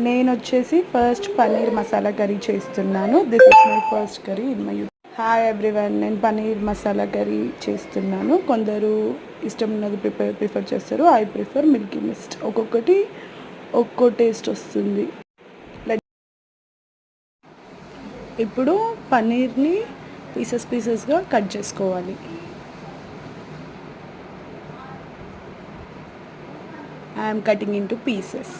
నేను వచ్చేసి first paneer masala curry చేస్తున్నాను. This is my first curry in my hi everyone. నేను పన్నీర్ మసాలా కర్రీ చేస్తున్నాను. కొందరు ఇష్టం ఉన్నది ప్రిఫర్ చేస్తారు. I prefer Milky Mist. ఒక్కొక్కటి ఒక్కో టేస్ట్ వస్తుంది. ఇప్పుడు పన్నీర్ని పీసెస్గా కట్ చేసుకోవాలి. I'm cutting into pieces.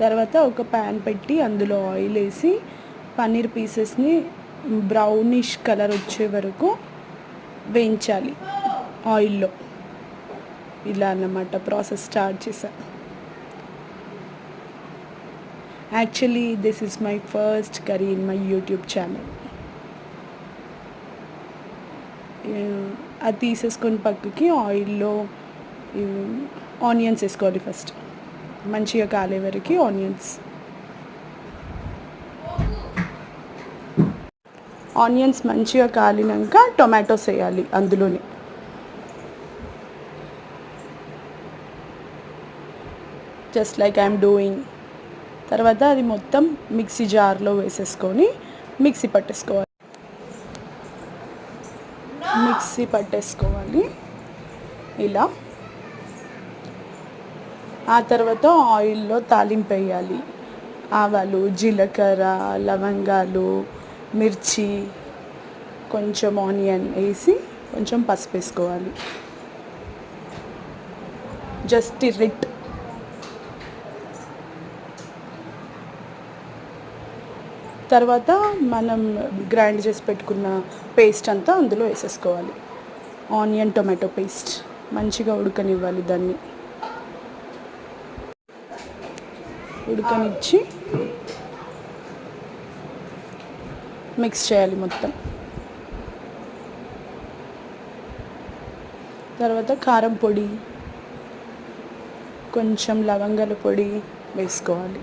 తర్వాత ఒక ప్యాన్ పెట్టి అందులో ఆయిల్ వేసి పన్నీర్ పీసెస్ని బ్రౌనిష్ కలర్ వచ్చే వరకు వేయించాలి ఆయిల్లో. ఇలా అన్నమాట ప్రాసెస్ స్టార్ట్ చేశాను. Actually this is my first curry in my YouTube channel. అది తీసేసుకొని పక్కకి ఆయిల్లో ఆనియన్స్ వేసుకోవాలి. ఫస్ట్ మంచిగా కాలే వరకు ఆనియన్స్ మంచిగా కాలినాక టొమాటోస్ వేయాలి అందులోనే. Just like I'm doing. తర్వాత అది మొత్తం మిక్సీ జార్లో వేసేసుకొని మిక్సీ పట్టేసుకోవాలి ఇలా. ఆ తర్వాత ఆయిల్లో తాలింపు వేయాలి. ఆవాలు, జీలకర్ర, లవంగాలు, మిర్చి, కొంచెం ఆనియన్ వేసి కొంచెం పసుపు వేసుకోవాలి. Just it. తర్వాత మనం గ్రైండ్ చేసి పెట్టుకున్న పేస్ట్ అంతా అందులో వేసేసుకోవాలి. ఆనియన్ టొమాటో పేస్ట్ మంచిగా ఉడకనివ్వాలి. దాన్ని ఉడకనిచ్చి మిక్స్ చేయాలి మొత్తం. తర్వాత కారం పొడి, కొంచెం లవంగాల పొడి వేసుకోవాలి.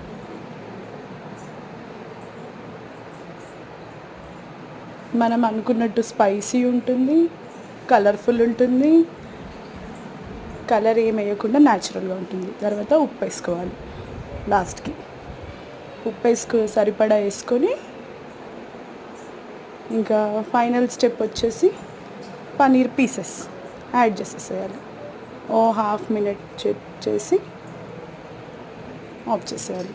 మనం అనుకున్నట్టు స్పైసీ ఉంటుంది, కలర్ఫుల్ ఉంటుంది, కలర్ ఏం వేయకుండా న్యాచురల్గా ఉంటుంది. తర్వాత ఉప్పు వేసుకోవాలి. లాస్ట్కి ఉప్పు సరిపడా వేసుకొని ఇంకా ఫైనల్ స్టెప్ వచ్చేసి పన్నీర్ పీసెస్ యాడ్ చేసేసేయాలి. ఓ హాఫ్ మినిట్ చేసి ఆఫ్ చేసేయాలి.